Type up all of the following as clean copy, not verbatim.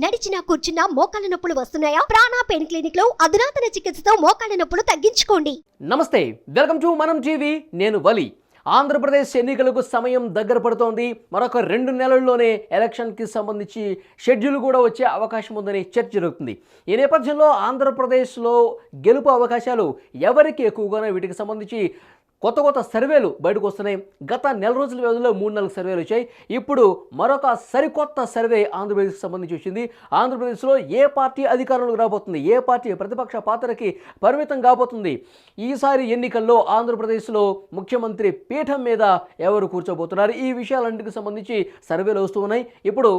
నడిచినా కూర్చున్నా మోకాళ్ళ నొప్పులు వస్తున్నాయా? ప్రాణ పెయిన్ క్లినిక్ లో అధునాతన చికిత్సతో మోకాళ్ళ నొప్పులు తగ్గించుకోండి. నమస్తే, వెల్కమ్ టు మనం టీవీ. నేను వలి. ఆంధ్రప్రదేశ్ ఎన్నికలకు సమయం దగ్గర పడుతోంది. మరొక 2 నెలల్లోనే ఎలక్షన్కి సంబంధించి షెడ్యూల్ కూడా వచ్చే అవకాశం ఉందని చర్చ జరుగుతుంది. ఈ నేపథ్యంలో ఆంధ్రప్రదేశ్లో గెలుపు అవకాశాలు ఎవరికి ఎక్కువగానే వీటికి సంబంధించి కొత్త సర్వేలు బయటకు వస్తున్నాయి. గత నెల రోజుల వ్యవధిలో 3-4 సర్వేలు వచ్చాయి. ఇప్పుడు మరొక సరికొత్త సర్వే ఆంధ్రప్రదేశ్కి సంబంధించి వచ్చింది. ఆంధ్రప్రదేశ్లో ఏ పార్టీ అధికారంలోకి రాబోతుంది, ఏ పార్టీ ప్రతిపక్ష పాత్రకి పరిమితం కాబోతుంది, ఈసారి ఎన్నికల్లో ఆంధ్రప్రదేశ్లో ముఖ్యమంత్రి పీఠం మీద ఎవరు కూర్చోబోతున్నారు, ఈ విషయాలన్నింటికి సంబంధించి సర్వేలు వస్తూ ఉన్నాయి. ఇప్పుడు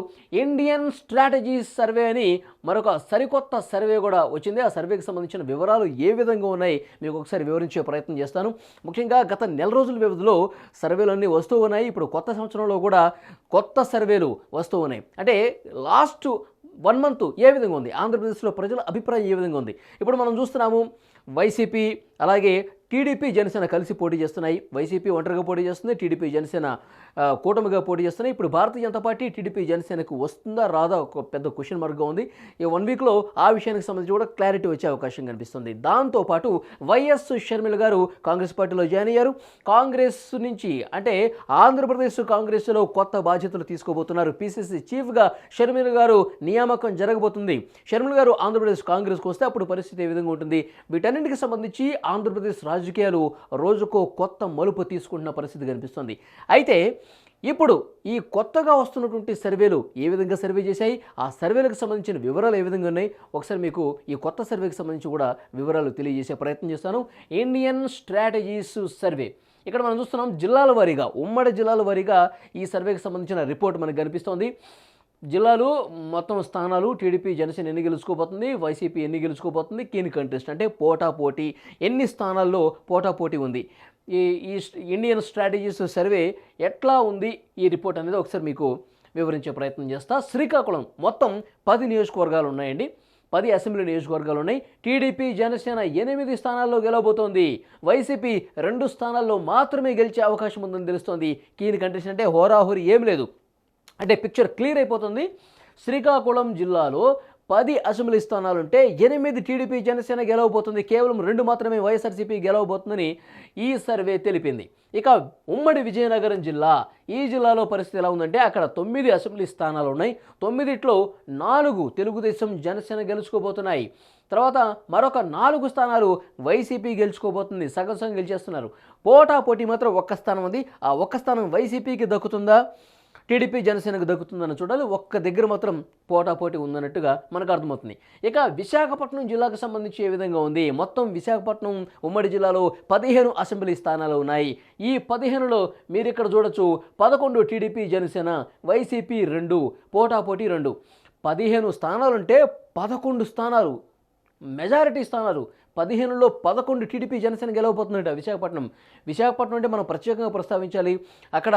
ఇండియన్ స్ట్రాటజీస్ సర్వే అని మరొక సరికొత్త సర్వే కూడా వచ్చింది. ఆ సర్వేకి సంబంధించిన వివరాలు ఏ విధంగా ఉన్నాయి మీకు ఒకసారి వివరించే ప్రయత్నం చేస్తాను. ముఖ్యంగా గత నెల రోజుల వ్యవధిలో సర్వేలు అన్నీ వస్తూ ఉన్నాయి. ఇప్పుడు కొత్త సంవత్సరంలో కూడా కొత్త సర్వేలు వస్తూ ఉన్నాయి. అంటే లాస్ట్ 1 మంత్ ఏ విధంగా ఉంది, ఆంధ్రప్రదేశ్లో ప్రజల అభిప్రాయం ఏ విధంగా ఉంది. ఇప్పుడు మనం చూస్తున్నాము, వైసీపీ అలాగే టీడీపీ జనసేన కలిసి పోటీ చేస్తున్నాయి. వైసీపీ ఒంటరిగా పోటీ చేస్తుంది, టీడీపీ జనసేన కూటమిగా పోటీ చేస్తున్నాయి. ఇప్పుడు భారతీయ జనతా పార్టీ టీడీపీ జనసేనకు వస్తుందా రాదా ఒక పెద్ద క్వశ్చన్ మార్క్గా ఉంది. ఈ 1 వీక్లో ఆ విషయానికి సంబంధించి కూడా క్లారిటీ వచ్చే అవకాశం కనిపిస్తుంది. దాంతోపాటు వైఎస్ షర్మిల గారు కాంగ్రెస్ పార్టీలో జాయిన్ అయ్యారు. కాంగ్రెస్ నుంచి అంటే ఆంధ్రప్రదేశ్ కాంగ్రెస్లో కొత్త బాధ్యతలు తీసుకోబోతున్నారు. పీసీసీ చీఫ్గా షర్మిల గారు నియామకం జరగబోతుంది. షర్మిల గారు ఆంధ్రప్రదేశ్ కాంగ్రెస్కి వస్తే అప్పుడు పరిస్థితి ఏ విధంగా ఉంటుంది, వీటన్నింటికి సంబంధించి ఆంధ్రప్రదేశ్ రాజకీయాలు రోజుకో కొత్త మలుపు తీసుకుంటున్న పరిస్థితి కనిపిస్తుంది. అయితే ఇప్పుడు ఈ కొత్తగా వస్తున్నటువంటి సర్వేలు ఏ విధంగా సర్వే చేశాయి, ఆ సర్వేలకు సంబంధించిన వివరాలు ఏ విధంగా ఉన్నాయి, ఒకసారి మీకు ఈ కొత్త సర్వేకి సంబంధించి కూడా వివరాలు తెలియజేసే ప్రయత్నం చేస్తాను. Indian strategies survey. ఇక్కడ మనం చూస్తున్నాం జిల్లాల వారీగా, ఉమ్మడి జిల్లాల వారీగా ఈ సర్వేకి సంబంధించిన రిపోర్ట్ మనకు కనిపిస్తోంది. జిల్లాలు మొత్తం స్థానాలు టీడీపీ జనసేన ఎన్ని గెలుచుకోబోతుంది, వైసీపీ ఎన్ని గెలుచుకోబోతుంది, కీన్ కంటెస్ట్ అంటే పోటాపోటీ ఎన్ని స్థానాల్లో పోటాపోటీ ఉంది, ఈ ఇండియన్ స్ట్రాటజీస్ సర్వే ఎట్లా ఉంది, ఈ రిపోర్ట్ అనేది ఒకసారి మీకు వివరించే ప్రయత్నం చేస్తా. శ్రీకాకుళం మొత్తం 10 నియోజకవర్గాలు ఉన్నాయండి, 10 అసెంబ్లీ నియోజకవర్గాలు ఉన్నాయి. టీడీపీ జనసేన 8 స్థానాల్లో గెలవబోతోంది. వైసీపీ 2 స్థానాల్లో మాత్రమే గెలిచే అవకాశం ఉందని తెలుస్తోంది. కీన్ కంటెస్ట్ అంటే హోరాహోరీ ఏం లేదు, అంటే పిక్చర్ క్లియర్ అయిపోతుంది. శ్రీకాకుళం జిల్లాలో 10 అసెంబ్లీ స్థానాలుంటే 8 టీడీపీ జనసేన గెలవబోతుంది, కేవలం 2 మాత్రమే వైఎస్ఆర్సీపీ గెలవబోతుందని ఈ సర్వే తెలిపింది. ఇక ఉమ్మడి విజయనగరం జిల్లా, ఈ జిల్లాలో పరిస్థితి ఎలా ఉందంటే అక్కడ 9 అసెంబ్లీ స్థానాలు ఉన్నాయి. 9ట్లో 4 తెలుగుదేశం జనసేన గెలుచుకోబోతున్నాయి. తర్వాత మరొక 4 స్థానాలు వైసీపీ గెలుచుకోబోతుంది, సగం గెలిచేస్తున్నారు. పోటాపోటీ మాత్రం 1 స్థానం ఉంది. ఆ 1 స్థానం వైసీపీకి దక్కుతుందా, టీడీపీ జనసేనకు దక్కుతుందని చూడాలి. ఒక్క దగ్గర మాత్రం పోటాపోటీ ఉందన్నట్టుగా మనకు అర్థమవుతుంది. ఇక విశాఖపట్నం జిల్లాకు సంబంధించి ఏ విధంగా ఉంది, మొత్తం విశాఖపట్నం ఉమ్మడి జిల్లాలో 15 అసెంబ్లీ స్థానాలు ఉన్నాయి. ఈ 15లో మీరు ఇక్కడ చూడొచ్చు 11 టీడీపీ జనసేన, వైసీపీ 2, పోటాపోటీ 2. 15 స్థానాలుంటే 11 స్థానాలు మెజారిటీ స్థానాలు, 15లో 11 టీడీపీ జనసేన గెలవబోతుందట విశాఖపట్నం అంటే మనం ప్రత్యేకంగా ప్రస్తావించాలి. అక్కడ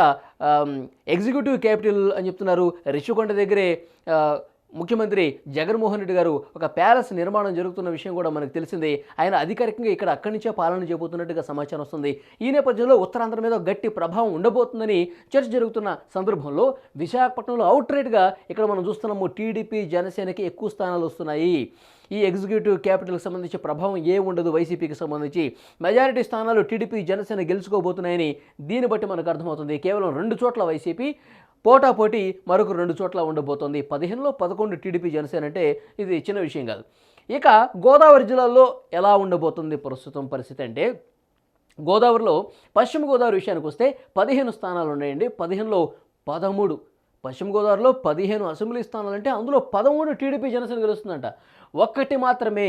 ఎగ్జిక్యూటివ్ క్యాపిటల్ అని చెప్తున్నారు. రిషికొండ దగ్గరే ముఖ్యమంత్రి జగన్మోహన్ రెడ్డి గారు ఒక ప్యాలెస్ నిర్మాణం జరుగుతున్న విషయం కూడా మనకు తెలిసిందే. ఆయన అధికారికంగా ఇక్కడ అక్కడి నుంచే పాలన చేయబోతున్నట్టుగా సమాచారం వస్తుంది. ఈ నేపథ్యంలో ఉత్తరాంధ్ర మీద గట్టి ప్రభావం ఉండబోతుందని చర్చ జరుగుతున్న సందర్భంలో విశాఖపట్నంలో అవుట్రైట్గా ఇక్కడ మనం చూస్తున్నాము టీడీపీ జనసేనకి ఎక్కువ స్థానాలు వస్తున్నాయి. ఈ ఎగ్జిక్యూటివ్ క్యాపిటల్కి సంబంధించి ప్రభావం ఉండదు వైసీపీకి సంబంధించి. మెజారిటీ స్థానాలు టీడీపీ జనసేన గెలుచుకోబోతున్నాయని దీన్ని బట్టి మనకు అర్థమవుతుంది. కేవలం 2 చోట్ల వైసీపీ, పోటాపోటీ మరొక 2 చోట్ల ఉండబోతోంది. 15లో 11 టీడీపీ జనసేన అంటే ఇది చిన్న విషయం కాదు. ఇక గోదావరి జిల్లాలో ఎలా ఉండబోతుంది ప్రస్తుతం పరిస్థితి అంటే, గోదావరిలో పశ్చిమ గోదావరి విషయానికి వస్తే 15 స్థానాలు ఉన్నాయండి. 15లో 13, పశ్చిమ గోదావరిలో 15 అసెంబ్లీ స్థానాలంటే అందులో 13 టీడీపీ జనసేన గెలుస్తుందంట. ఒక్కటి మాత్రమే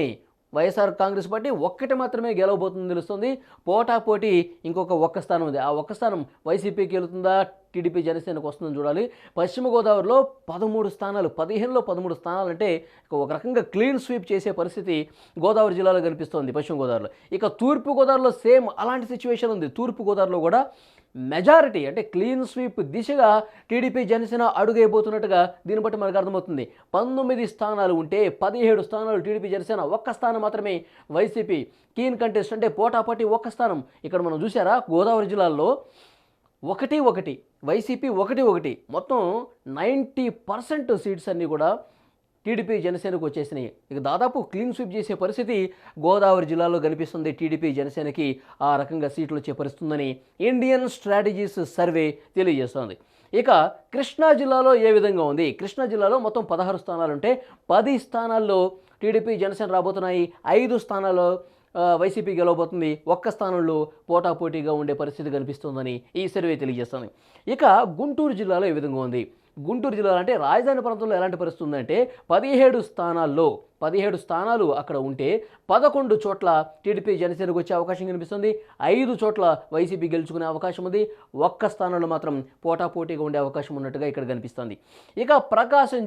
వైఎస్ఆర్ కాంగ్రెస్ పార్టీ ఒక్కటి మాత్రమే గెలవబోతుందని తెలుస్తుంది. పోటాపోటీ ఇంకొక 1 స్థానం ఉంది. ఆ 1 స్థానం వైసీపీకి వెళుతుందా, టీడీపీ జనసేనకు వస్తుందని చూడాలి. పశ్చిమ గోదావరిలో 13 స్థానాలు, 15లో 13 స్థానాలు అంటే ఒక రకంగా క్లీన్ స్వీప్ చేసే పరిస్థితి గోదావరి జిల్లాలో కనిపిస్తోంది పశ్చిమ గోదావరిలో. ఇక తూర్పు గోదావరిలో సేమ్ అలాంటి సిచ్యువేషన్ ఉంది. తూర్పు గోదావరిలో కూడా మెజారిటీ అంటే క్లీన్ స్వీప్ దిశగా టీడీపీ జనసేన అడుగైపోతున్నట్టుగా దీన్ని బట్టి మనకు అర్థమవుతుంది. 19 స్థానాలు ఉంటే 17 స్థానాలు టీడీపీ జనసేన, 1 స్థానం మాత్రమే వైసీపీ. కీన్ కంటెస్ట్ అంటే పోటాపోటీ 1 స్థానం. ఇక్కడ మనం చూసారా గోదావరి జిల్లాలో 1-1 వైసీపీ 1-1 మొత్తం 90% సీట్స్ అన్నీ కూడా టీడీపీ జనసేనకు వచ్చేసినాయి. ఇక దాదాపు క్లీన్ స్వీప్ చేసే పరిస్థితి గోదావరి జిల్లాలో కనిపిస్తుంది. టీడీపీ జనసేనకి ఆ రకంగా సీట్లు వచ్చే పరిస్థితుందని ఇండియన్ స్ట్రాటజీస్ సర్వే తెలియజేస్తోంది. ఇక కృష్ణా జిల్లాలో ఏ విధంగా ఉంది? కృష్ణా జిల్లాలో మొత్తం 16 స్థానాలుంటే 10 స్థానాల్లో టీడీపీ జనసేన రాబోతున్నాయి. 5 స్థానాల్లో వైసీపీ గెలవబోతుంది. ఒక్క స్థానంలో పోటాపోటీగా ఉండే పరిస్థితి కనిపిస్తుందని ఈ సర్వే తెలియజేస్తుంది. ఇక గుంటూరు జిల్లాలో ఏ విధంగా ఉంది? గుంటూరు జిల్లా అంటే రాజధాని ప్రాంతంలో ఎలాంటి పరిస్థితి ఉందంటే 17 స్థానాలు అక్కడ ఉంటే 11 చోట్ల టీడీపీ జనసేనకు వచ్చే అవకాశం కనిపిస్తుంది. 5 చోట్ల వైసీపీ గెలుచుకునే అవకాశం ఉంది. ఒక్క స్థానంలో మాత్రం పోటాపోటీగా ఉండే అవకాశం ఉన్నట్టుగా ఇక్కడ కనిపిస్తుంది. ఇక ప్రకాశం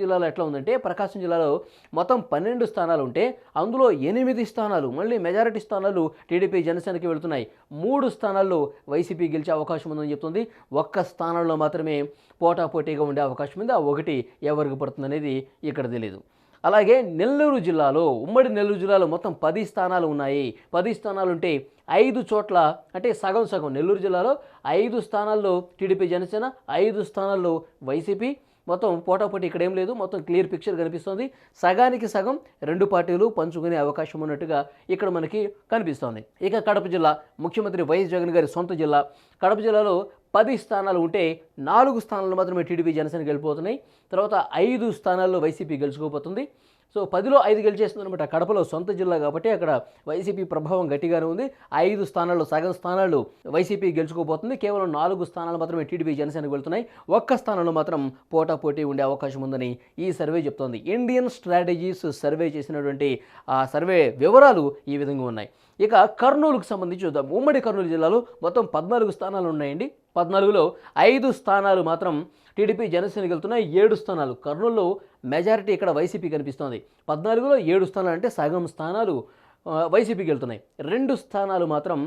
జిల్లాలో ఎట్లా ఉందంటే ప్రకాశం జిల్లాలో మొత్తం 12 స్థానాలు ఉంటే అందులో 8 స్థానాలు మళ్ళీ మెజారిటీ స్థానాలు టీడీపీ జనసేనకి వెళుతున్నాయి. 3 స్థానాల్లో వైసీపీ గెలిచే అవకాశం ఉందని చెప్తుంది. ఒక్క స్థానంలో మాత్రమే పోటాపోటీగా ఉండే అవకాశం ఉంది. ఆ ఒకటి ఎవరికి పడుతుంది అనేది ఇక్కడ తెలియదు. అలాగే ఉమ్మడి నెల్లూరు జిల్లాలో మొత్తం 10 స్థానాలు ఉన్నాయి. 10 స్థానాలు ఉంటే 5 చోట్ల అంటే సగం నెల్లూరు జిల్లాలో 5 స్థానాల్లో టీడీపీ జనసేన, 5 స్థానాల్లో వైసీపీ. మొత్తం పోటాపోటీ ఇక్కడ ఏం లేదు. మొత్తం క్లియర్ పిక్చర్ కనిపిస్తుంది. సగానికి సగం 2 పార్టీలు పంచుకునే అవకాశం ఉన్నట్టుగా ఇక్కడ మనకి కనిపిస్తోంది. ఇక కడప జిల్లా ముఖ్యమంత్రి వైఎస్ జగన్ గారి సొంత జిల్లా. కడప జిల్లాలో 10 స్థానాలు ఉంటే 4 స్థానాలు మాత్రమే టీడీపీ జనసేన గెలిపోతున్నాయి. తర్వాత 5 స్థానాల్లో వైసీపీ గెలుచుకోబోతుంది. సో 10లో 5 గెలిచేస్తుంది అనమాట. కడపలో సొంత జిల్లా కాబట్టి అక్కడ వైసీపీ ప్రభావం గట్టిగానే ఉంది. 5 స్థానాల్లో సగం స్థానాలు వైసీపీ గెలుచుకోబోతుంది. కేవలం 4 స్థానాలు మాత్రమే టీడీపీ జనసేనకు వెళ్తున్నాయి. ఒక్క స్థానంలో మాత్రం పోటాపోటీ ఉండే అవకాశం ఉందని ఈ సర్వే చెప్తోంది. ఇండియన్ స్ట్రాటజీస్ సర్వే చేసినటువంటి ఆ సర్వే వివరాలు ఈ విధంగా ఉన్నాయి. ఇక కర్నూలుకు సంబంధించి చూద్దాం. ఉమ్మడి కర్నూలు జిల్లాలో మొత్తం 14 స్థానాలు ఉన్నాయండి. 14లో 5 స్థానాలు మాత్రం టీడీపీ జనసేనకి వెళ్తున్నాయి. 7 స్థానాలు కర్నూలులో మెజారిటీ ఇక్కడ వైసీపీ కనిపిస్తోంది. 14లో 7 స్థానాలు అంటే సగం స్థానాలు వైసీపీకి వెళ్తున్నాయి. 2 స్థానాలు మాత్రం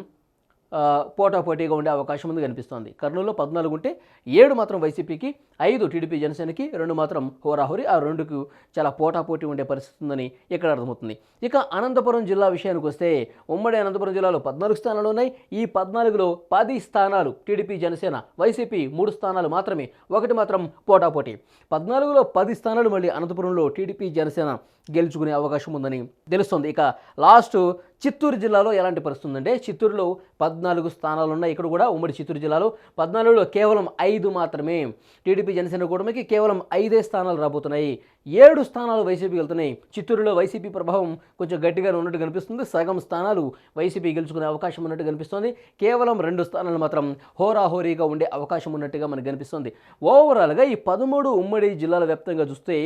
పోటాపోటీగా ఉండే అవకాశం ఉంది కనిపిస్తోంది. కర్నూలులో 14 ఉంటే 7 మాత్రం వైసీపీకి, 5 టీడీపీ జనసేనకి, 2 మాత్రం హోరాహోరీ. ఆ 2కు చాలా పోటాపోటీ ఉండే పరిస్థితి ఉందని ఇక్కడ అర్థమవుతుంది. ఇక అనంతపురం జిల్లా విషయానికి వస్తే ఉమ్మడి అనంతపురం జిల్లాలో 14 స్థానాలు ఉన్నాయి. ఈ 14లో 10 స్థానాలు టీడీపీ జనసేన, వైసీపీ 3 స్థానాలు మాత్రమే, 1 మాత్రం పోటాపోటీ. 14లో 10 స్థానాలు మళ్ళీ అనంతపురంలో టీడీపీ జనసేన గెలుచుకునే అవకాశం ఉందని తెలుస్తుంది. ఇక లాస్ట్ చిత్తూరు జిల్లాలో ఎలాంటి పరిస్థితి ఉందంటే చిత్తూరులో 14 స్థానాలు ఉన్నాయి. ఇక్కడ కూడా ఉమ్మడి చిత్తూరు జిల్లాలో 14లో కేవలం 5 మాత్రమే టీడీపీ జనసేన కూటమికి కేవలం 5 స్థానాలు రాబోతున్నాయి. 7 స్థానాలు వైసీపీకి వెళ్తున్నాయి. చిత్తూరులో వైసీపీ ప్రభావం కొంచెం గట్టిగానే ఉన్నట్టు కనిపిస్తుంది. సగం స్థానాలు వైసీపీ గెలుచుకునే అవకాశం ఉన్నట్టు కనిపిస్తుంది. కేవలం 2 స్థానాలు మాత్రం హోరాహోరీగా ఉండే అవకాశం ఉన్నట్టుగా మనకు కనిపిస్తుంది. ఓవరాల్గా ఈ 13 ఉమ్మడి జిల్లాల వ్యాప్తంగా చూస్తే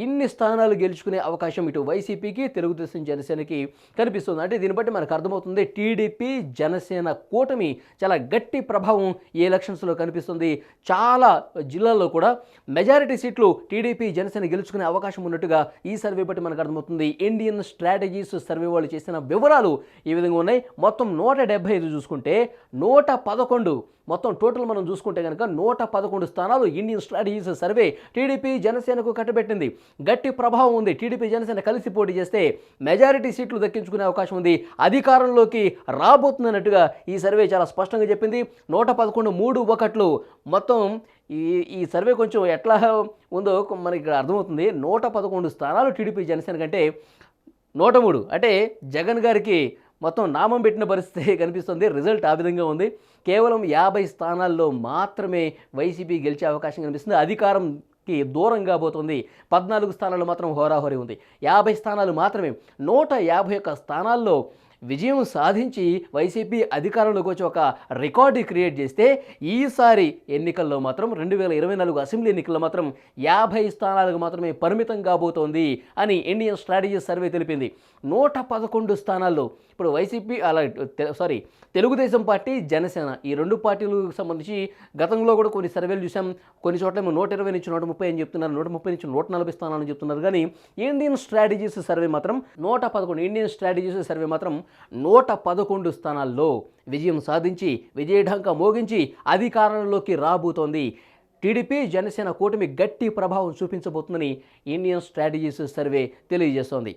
ఇన్ని స్థానాలు గెలుచుకునే అవకాశం ఇటు వైసీపీకి, తెలుగుదేశం జనసేనకి కనిపిస్తుంది. అంటే దీన్ని బట్టి మనకు అర్థమవుతుంది టీడీపీ జనసేన కూటమి చాలా గట్టి ప్రభావం ఈ ఎలక్షన్స్లో కనిపిస్తుంది. చాలా జిల్లాల్లో కూడా మెజారిటీ సీట్లు టీడీపీ జనసేన గెలుచుకునే అవకాశం ఉన్నట్టుగా ఈ సర్వే బట్టి మనకు అర్థమవుతుంది. ఇండియన్ స్ట్రాటజీస్ సర్వే వాళ్ళు చేసిన వివరాలు ఈ విధంగా ఉన్నాయి. మొత్తం 175 చూసుకుంటే 111 మొత్తం టోటల్ మనం చూసుకుంటే కనుక 111 స్థానాలు ఇండియన్ స్ట్రాటజీస్ సర్వే టీడీపీ జనసేనకు కట్టబెట్టింది. గట్టి ప్రభావం ఉంది. టీడీపీ జనసేన కలిసి పోటీ చేస్తే మెజారిటీ సీట్లు దక్కించుకునే అవకాశం ఉంది. అధికారంలోకి రాబోతున్నట్టుగా ఈ సర్వే చాలా స్పష్టంగా చెప్పింది. 111 3-1 మొత్తం ఈ సర్వే కొంచెం ఎట్లా ఉందో మనకి ఇక్కడ అర్థమవుతుంది. 111 స్థానాలు టీడీపీ జనసేన కంటే 103 అంటే జగన్ గారికి మొత్తం నామం పెట్టిన పరిస్థితి కనిపిస్తుంది. రిజల్ట్ ఆ విధంగా ఉంది. కేవలం 50 స్థానాల్లో మాత్రమే వైసీపీ గెలిచే అవకాశం కనిపిస్తుంది. అధికారంకి దూరంగా పోతుంది. 14 స్థానాలు మాత్రం హోరాహోరీ ఉంది. 50 స్థానాలు మాత్రమే 151 స్థానాల్లో విజయం సాధించి వైసీపీ అధికారంలోకి వచ్చి ఒక రికార్డు క్రియేట్ చేస్తే ఈసారి ఎన్నికల్లో మాత్రం 2024 అసెంబ్లీ ఎన్నికల్లో మాత్రం 50 స్థానాలకు మాత్రమే పరిమితం కాబోతోంది అని ఇండియన్ స్ట్రాటజీస్ సర్వే తెలిపింది. 111 స్థానాల్లో ఇప్పుడు వైసీపీ తెలుగుదేశం పార్టీ, జనసేన ఈ 2 పార్టీలకు సంబంధించి గతంలో కూడా కొన్ని సర్వేలు చూసాం. కొన్ని చోట్ల 120 నుంచి 130 అని చెప్తున్నారు, 130 నుంచి 140 స్థానాలని చెప్తున్నారు. కానీ ఇండియన్ స్ట్రాటజీస్ సర్వే మాత్రం 111 ఇండియన్ స్ట్రాటజీస్ సర్వే మాత్రం 111 స్థానాల్లో విజయం సాధించి విజయఢంకా మోగించి అధికారంలోకి రాబోతోంది. టీడీపీ జనసేన కూటమి గట్టి ప్రభావం చూపించబోతుందని ఇండియన్ స్ట్రాటజీస్ సర్వే తెలియజేస్తోంది.